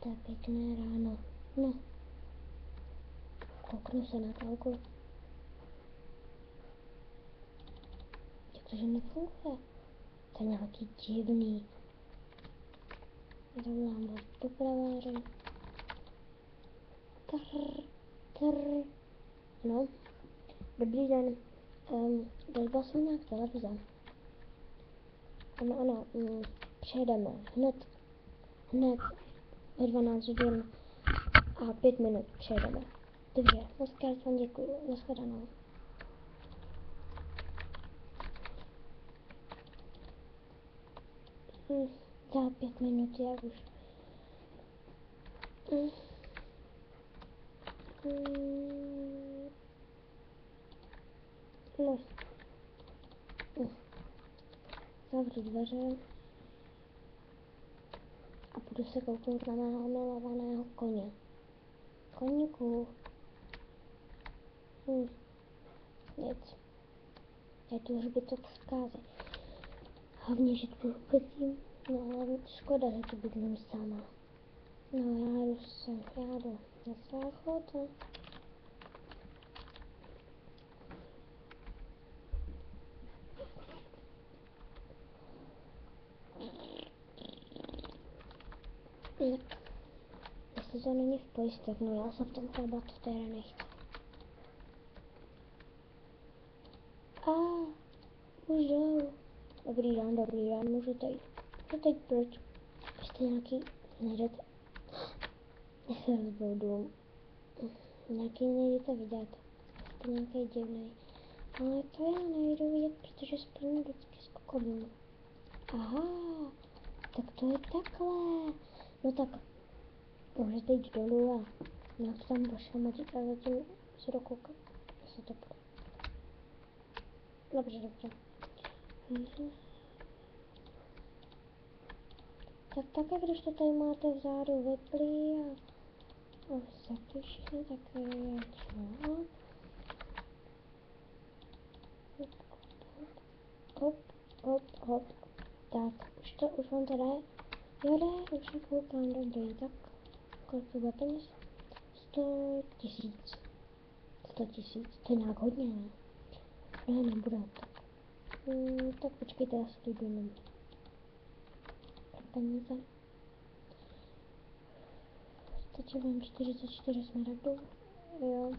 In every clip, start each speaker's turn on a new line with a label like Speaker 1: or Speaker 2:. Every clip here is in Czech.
Speaker 1: To je pěkné ráno. No. Kouknu se na telku. Jak to, že nefunguje? To je nějaký divný. Zavolám vás dopraváře. No. Dobrý den. Dozval jsem nějak televize. Ano, přejedeme hned ve 12 hodin a 5 minut přejedeme. Dobře, moc vám děkuji, nashledanou. Za 5 minut já už. No. Zavřu dveře a budu se kouknout na mého milovaného koně. Koníku. Nic. Je tu hřbitov zkázy. Hlavně, že tu bydlím. No ale škoda, že tu bydlím sama. No já jdu na záchod. Jestli to není v pojistek, no já se v tom chlebat teda nechci. Už jdou. Dobrý den, můžete jít. Proč? Jste nějaký, nejdete. Já se rozbudu. Nějaký nejdete vidět. Jste nějaký divnej. Ale to já nejdu vidět, protože spím vždycky s kokodou. Aha, tak to je takhle. No tak, můžete jít dolů a já to tam pošlem a zatím se dokoukat, jestli to bude. Dobře. Tak když to tady máte vzadu vyplý a zapišně, tak čo? Hop. Tak, už vám to jde? Jo, jde, už se koukám, dobrý, tak kolik to bude peněz? 100 000. 100 000, to je nějak hodně, ne? Ne, nebude, tak počkejte, já se to jdu jenom peníze. Stačí vám 44 smaragdů? Jo.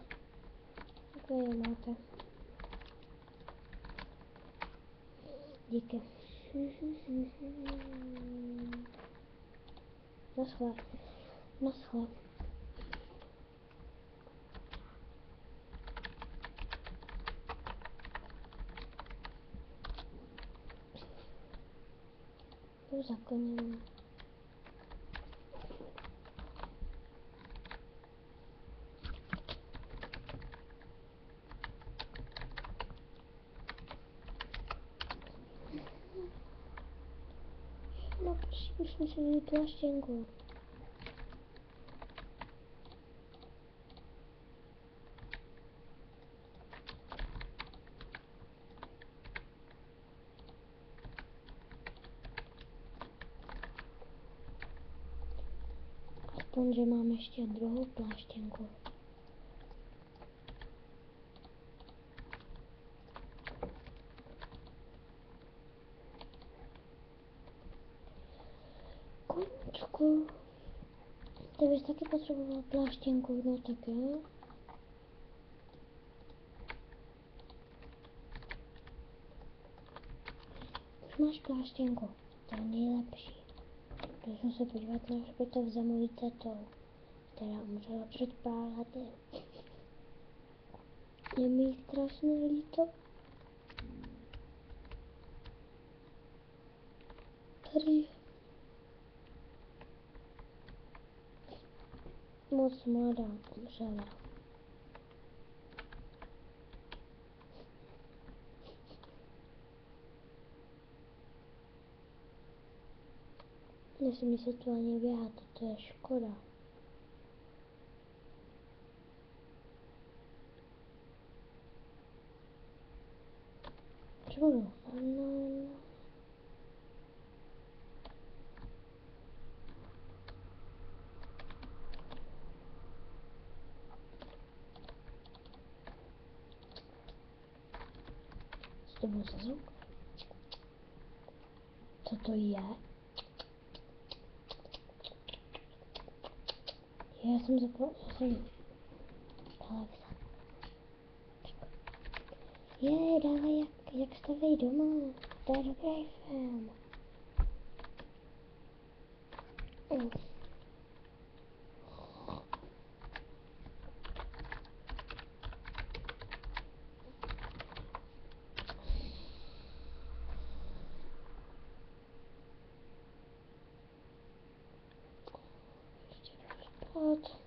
Speaker 1: Tak vy je máte. Díky. Naschle. Jdu za koněm. No, už musím jít pláštěnku. Aspoň, že mám ještě druhou pláštěnku. Koníčku, ty bys taky potřeboval pláštěnku, no tak jo. Už máš pláštěnku, to je nejlepší. Jdu jsem se podívat na hřbitov za mojí tetou, která umřela před pár lety. Je mi strašně líto. Tady moc mladá umřela. Nesmí se tu ani běhat, to je škoda. Čuru, no. to byl za zvuk? Co to je? Já jsem zapala, televize. Dále jak staví doma. To je dobrý film. Pod.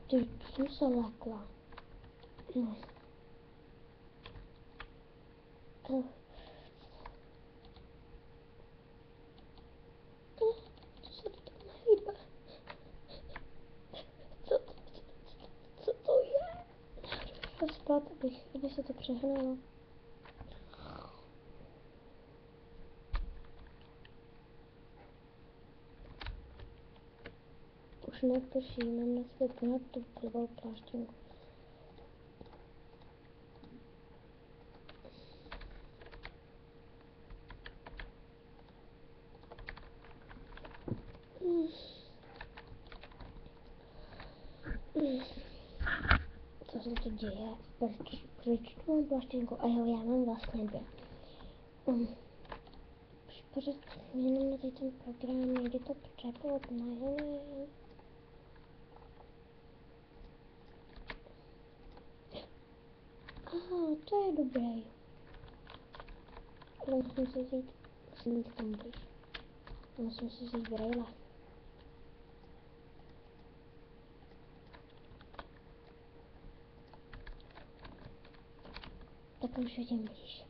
Speaker 1: Ty jsem se lekla. No. Co se to tak nehýbe? Co to je? Chci spát, aby se to přehnalo. Už neprší, mám na sebe pořád tu blbou pláštěnku. Co se to děje? Proč tu mám pláštěnku? A jo, já mám vlastně dvě. Už pořád jenom na ten program, jde to přepnout na jiný. Aha, to je dobrý. Ale musím si vzít, musím k tomu blíž. Musím si vzít brejle. Tak už vidím blíž.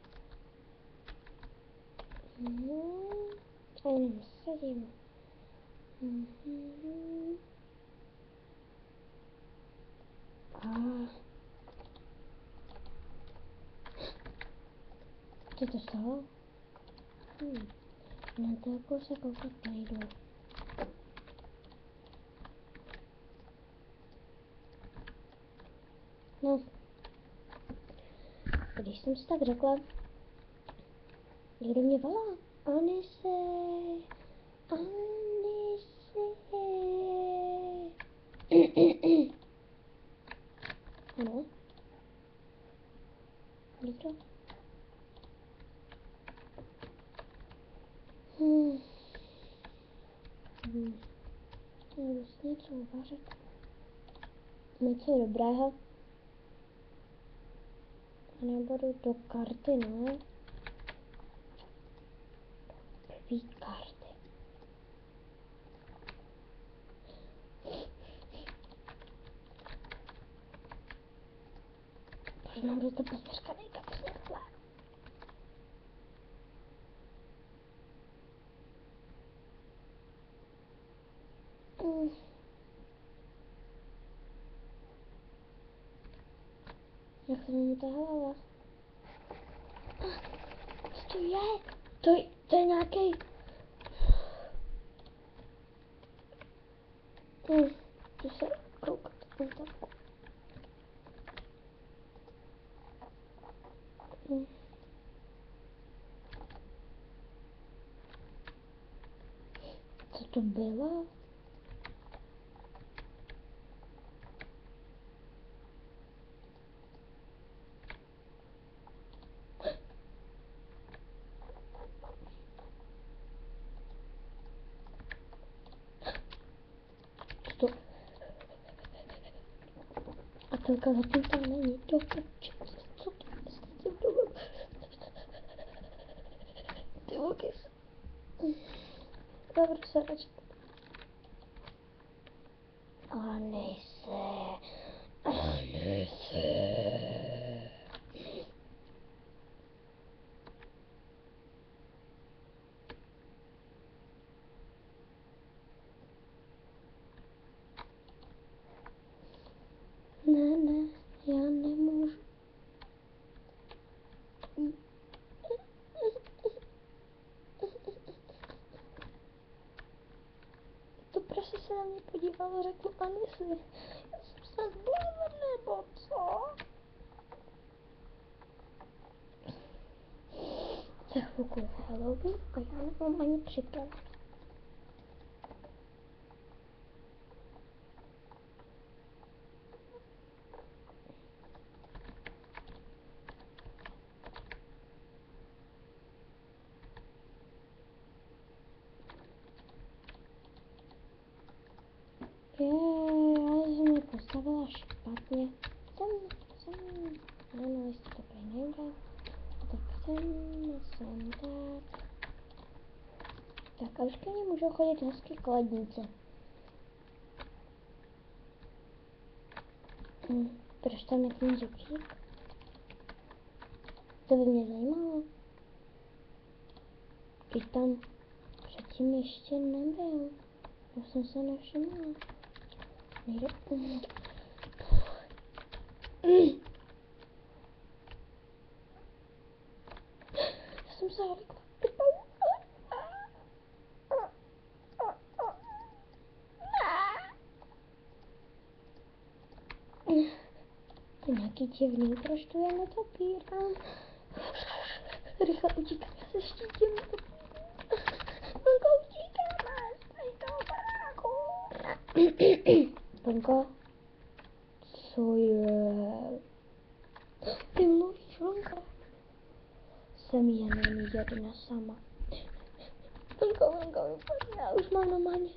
Speaker 1: A jenom sedím. Co to stalo? Na délku se koukat nejdu. No. Když jsem si tak řekla, někdo mě volá. Anise. Ano? Nikdo? Jdu si něco uvařit. Něco dobrého. A nebudu do karty, ne? Blbý karty. Možná budu to bezpečný kapsle. Jak se mi ta hlava? Co to je? To je nějaký. Jdu se koukat na tabku. Co to bylo? Co to? A telka zatím tam není. Do piči. Co to je s tím domem? Ty vokys. Dobře se radši. Anise. Ne, já nemůžu. ale řeknu Anisi. Já jsem se zblázen, nebo co? Za chvilku je Halloween a já nemám ani připravený. Já jsem je postavila špatně. Ano, jestli to tady nejde. Tak sem, tak. Tak a už ke mně můžou chodit hezky kolednice. Proč tam je ten žebřík? To by mě zajímalo. Když tam předtím ještě nebyl. Já jsem se nevšimla. Nejde. Já jsem se vylekla. To je nějaký divný, proč tu já nezapírám? Rychle utíkám, já se štítím. Panko, utíkáme z toho baráku. Panko, co je? Ty mluvíš, Panko. Jsem jenom jedna sama. Panko, já už mám normálně.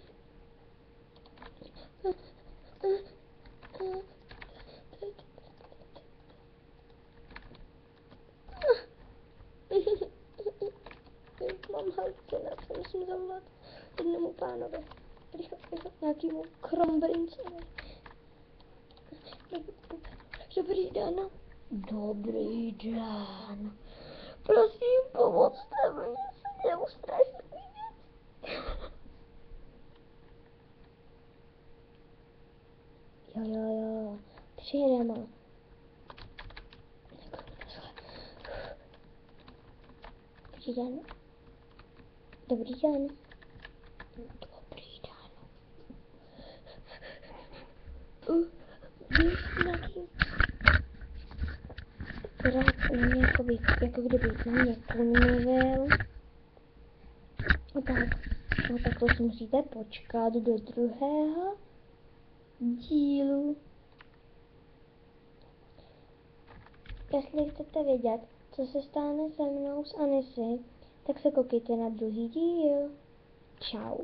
Speaker 1: Mám halucinace, musím zavolat jednomu pánovi. Rychle, nějakýmu krombrincovi. Dobrý den. Dobrý den. Prosím, pomozte mi, se neustrašit. Jo. Přijedeme. Dobrý den. Dobrý den. Nějaký jako kdyby na mě mluvil. No tak to si musíte počkat do druhého dílu. Jestli chcete vědět, co se stane se mnou s Anisy, tak se koukejte na druhý díl. Čau.